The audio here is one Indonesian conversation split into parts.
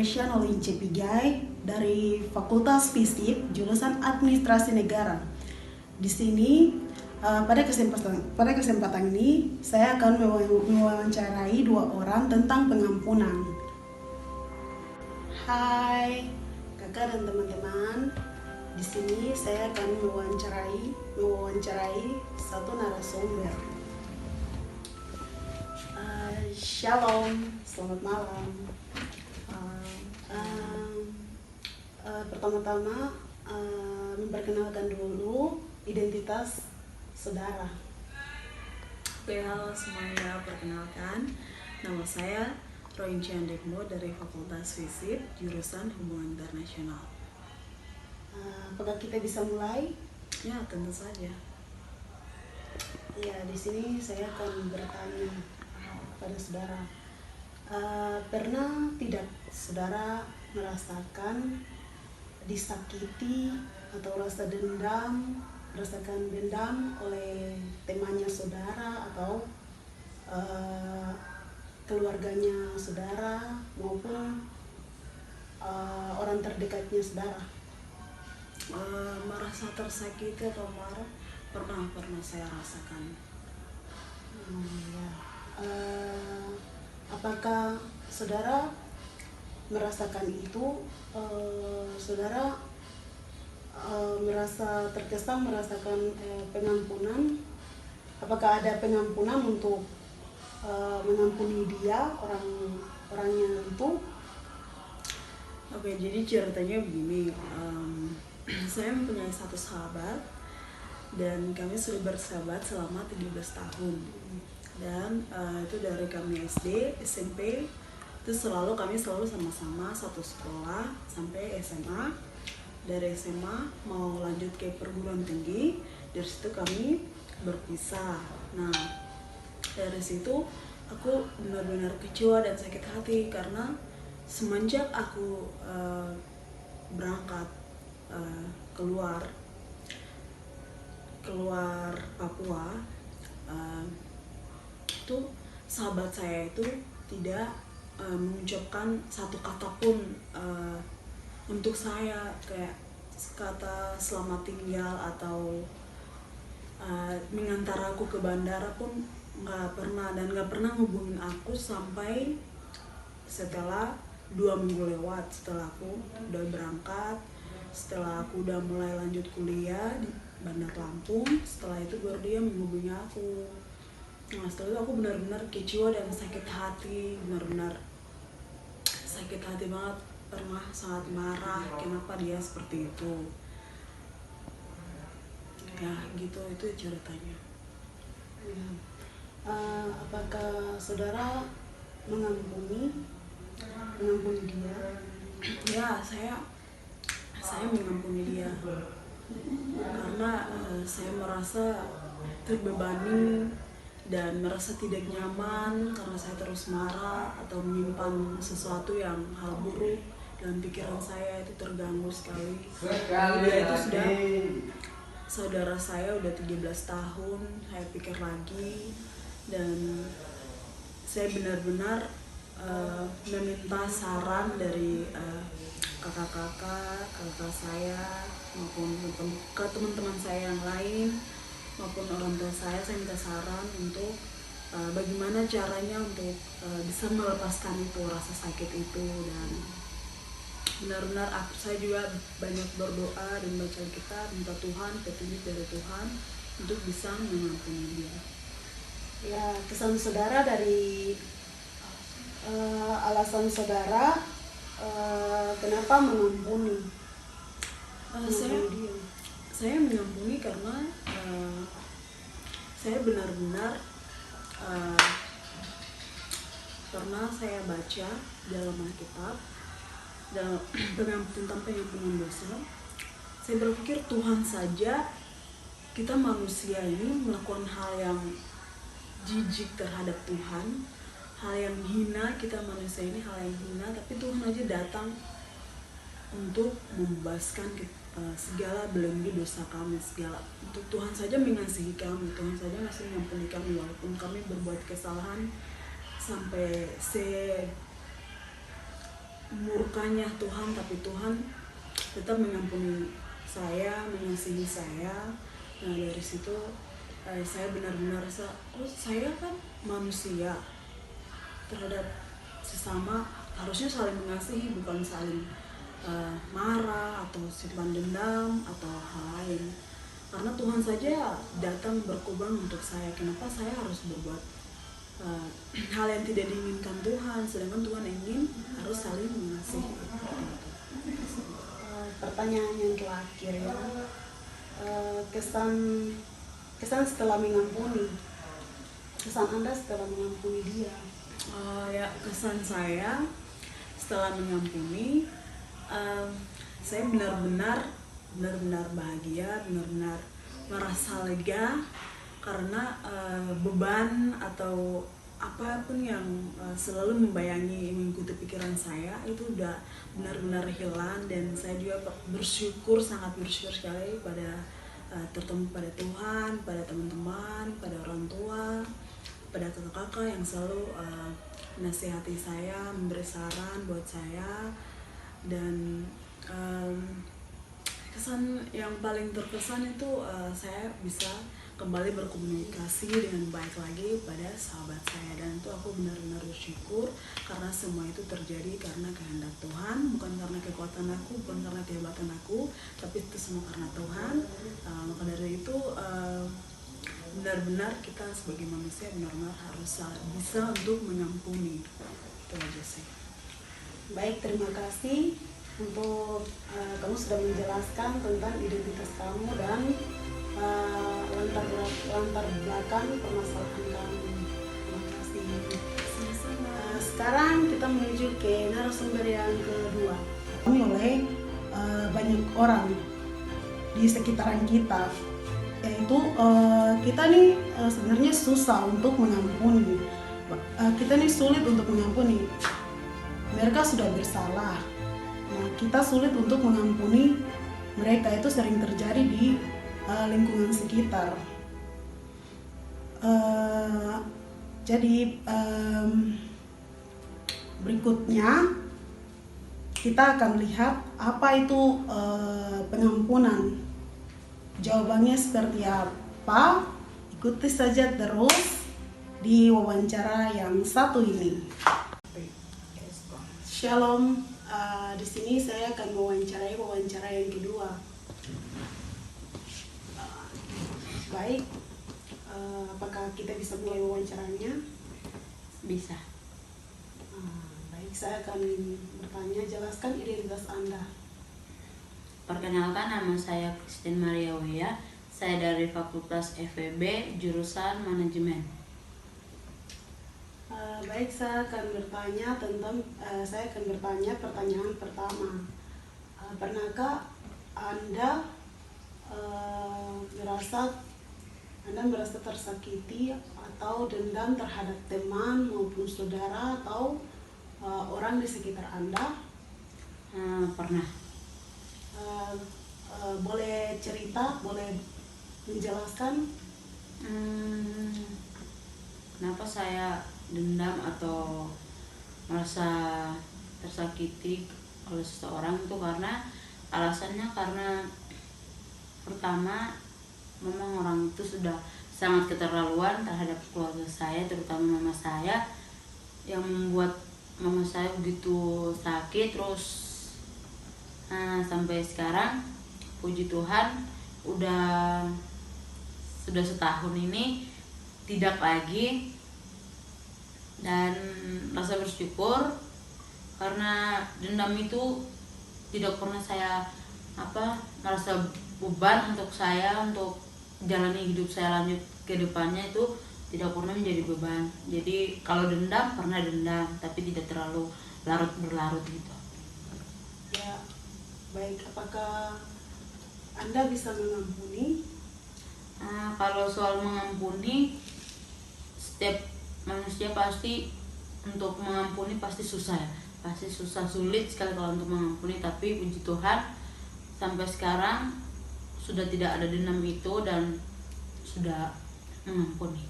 Gracia Nolince Pigai dari Fakultas FISIP jurusan Administrasi Negara. Di sini pada kesempatan ini saya akan mewawancarai 2 orang tentang pengampunan. Hai kakak dan teman-teman, di sini saya akan mewawancarai satu narasumber. Shalom, selamat malam. Pertama-tama memperkenalkan dulu identitas saudara. Oke, halo semuanya, perkenalkan nama saya Roincian Dekmo dari Fakultas FISIP jurusan Hubungan Internasional. Apakah kita bisa mulai? Ya, tentu saja. Ya, di sini saya akan bertanya pada saudara. Pernah tidak saudara merasakan disakiti atau merasakan dendam oleh temannya saudara atau keluarganya saudara maupun orang terdekatnya saudara? Merasa tersakiti atau marah pernah saya rasakan. Apakah saudara merasakan itu? Saudara merasakan pengampunan? Apakah ada pengampunan untuk mengampuni dia, orangnya itu? Oke, jadi ceritanya begini. Saya mempunyai satu sahabat dan kami sudah bersahabat selama 13 tahun. Dan itu dari kami SD, SMP, itu kami selalu sama-sama satu sekolah sampai SMA. Dari SMA mau lanjut ke perguruan tinggi, dari situ kami berpisah. Nah, dari situ aku benar-benar kecewa dan sakit hati karena semenjak aku berangkat keluar Papua, itu sahabat saya itu tidak mengucapkan satu kata pun untuk saya, kayak kata selamat tinggal atau mengantar aku ke bandara pun nggak pernah, dan nggak pernah hubungin aku sampai setelah 2 minggu lewat setelah aku udah berangkat, setelah aku udah mulai lanjut kuliah di Bandar Lampung. Setelah itu baru dia menghubungi aku. Nah, setelah itu aku benar-benar kecewa dan sakit hati, benar-benar sakit hati banget, pernah sangat marah kenapa dia seperti itu. Ya gitu, itu ceritanya. Apakah saudara mengampuni dia? Ya, saya mengampuni dia karena saya merasa terbebani dan merasa tidak nyaman karena saya terus marah atau menyimpan sesuatu yang hal buruk dalam pikiran saya, itu terganggu sekali. Dia itu sudah saudara saya, udah 13 tahun, saya pikir lagi dan saya benar-benar meminta saran dari kakak saya maupun ke teman-teman saya yang lain maupun orang tua saya minta saran untuk bagaimana caranya untuk bisa melepaskan itu rasa sakit itu. Dan benar-benar saya juga banyak berdoa dan baca Alkitab, minta Tuhan petunjuk dari Tuhan untuk bisa mengampuni dia. Ya, kesan saudara dari alasan saudara kenapa mengampuni? Saya mengampuni karena saya benar-benar pernah saya baca dalam Alkitab dan tentang pengampunan dosa. Saya berpikir Tuhan saja, kita manusia ini melakukan hal yang jijik terhadap Tuhan, hal yang hina, kita manusia ini hal yang hina, tapi Tuhan aja datang untuk membebaskan segala belenggu dosa kami, segala. Untuk Tuhan saja mengasihi kami, Tuhan saja masih mengampuni kami walaupun kami berbuat kesalahan sampai murkanya Tuhan, tapi Tuhan tetap mengampuni saya, mengasihi saya. Nah dari situ saya benar-benar rasa, oh saya kan manusia, terhadap sesama harusnya saling mengasihi, bukan saling marah atau simpan dendam atau hal lain. Karena Tuhan saja datang berkorban untuk saya, kenapa saya harus berbuat hal yang tidak diinginkan Tuhan, sedangkan Tuhan ingin harus saling mengasihi. Pertanyaan yang terakhir ya, kesan setelah mengampuni, kesan Anda setelah mengampuni dia. Ya kesan saya setelah mengampuni, saya benar-benar bahagia, benar-benar merasa lega, karena beban atau apapun yang selalu membayangi mengikuti pikiran saya itu udah benar-benar hilang. Dan saya juga bersyukur, sangat bersyukur sekali pada terutama pada Tuhan, pada teman-teman, pada orang tua, pada kakak-kakak yang selalu menasihati saya, memberi saran buat saya. Dan kesan yang paling terkesan itu saya bisa kembali berkomunikasi dengan baik lagi pada sahabat saya, dan itu aku benar-benar bersyukur karena semua itu terjadi karena kehendak Tuhan, bukan karena kekuatan aku, bukan karena kehebatan aku, tapi itu semua karena Tuhan. Maka dari itu benar-benar kita sebagai manusia benar-benar harus bisa untuk mengampuni. Itu aja sih. Baik, terima kasih untuk kamu sudah menjelaskan tentang identitas kamu dan latar belakang permasalahan kamu. Terima kasih. Sekarang kita menuju ke narasumber yang kedua. Kami oleh banyak orang di sekitaran kita, yaitu kita nih sebenarnya susah untuk mengampuni. Kita nih sulit untuk mengampuni. Mereka sudah bersalah. Nah, kita sulit untuk mengampuni mereka, itu sering terjadi di lingkungan sekitar. Jadi berikutnya kita akan lihat apa itu pengampunan. Jawabannya seperti apa? Ikuti saja terus di wawancara yang satu ini. Shalom. Di sini saya akan mewawancara yang kedua. Baik, apakah kita bisa mulai wawancaranya? Bisa. Baik, saya akan bertanya, jelaskan identitas Anda. Perkenalkan, nama saya Christine Maria Wea. Saya dari Fakultas FEB, jurusan Manajemen. Baik, saya akan bertanya pertanyaan pertama. Pernahkah Anda merasa tersakiti atau dendam terhadap teman maupun saudara atau orang di sekitar Anda? Pernah. Boleh cerita, boleh menjelaskan? Kenapa saya dendam atau merasa tersakiti oleh seseorang, itu karena alasannya karena pertama, memang orang itu sudah sangat keterlaluan terhadap keluarga saya, terutama mama saya, yang membuat mama saya begitu sakit. Terus sampai sekarang puji Tuhan sudah setahun ini tidak lagi, dan rasa bersyukur karena dendam itu tidak pernah saya merasa beban untuk saya untuk jalani hidup saya lanjut ke depannya, itu tidak pernah menjadi beban. Jadi kalau dendam pernah dendam, tapi tidak terlalu berlarut gitu. Ya, baik. Apakah Anda bisa mengampuni? Kalau soal mengampuni, setiap manusia pasti untuk mengampuni pasti susah ya. Pasti susah, sulit sekali kalau untuk mengampuni, tapi puji Tuhan sampai sekarang sudah tidak ada dendam itu dan sudah mengampuni.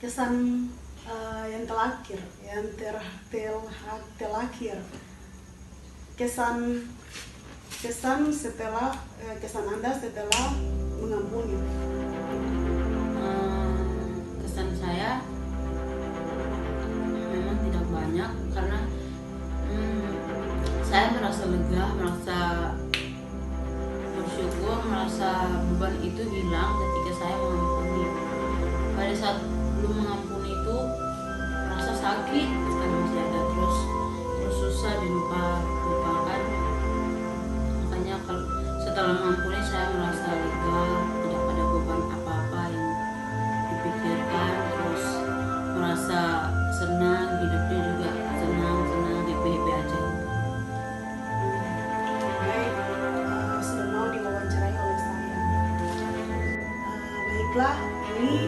Kesan Yang terakhir, terakhir, kesan Anda setelah mengampuni. Kesan saya memang tidak banyak karena saya merasa lega, merasa bersyukur, merasa beban itu hilang ketika saya mengampuni. Pada saat belum mengampuni itu rasa sakit sekali masih ada, terus susah dilupakan. Makanya kalau setelah mengampuni saya merasa lega, tidak ada beban apa-apa yang dipikirkan, terus merasa senang, hidupnya juga senang happy aja. Baik, sudah mau diwawancarai oleh saya. Baiklah, ini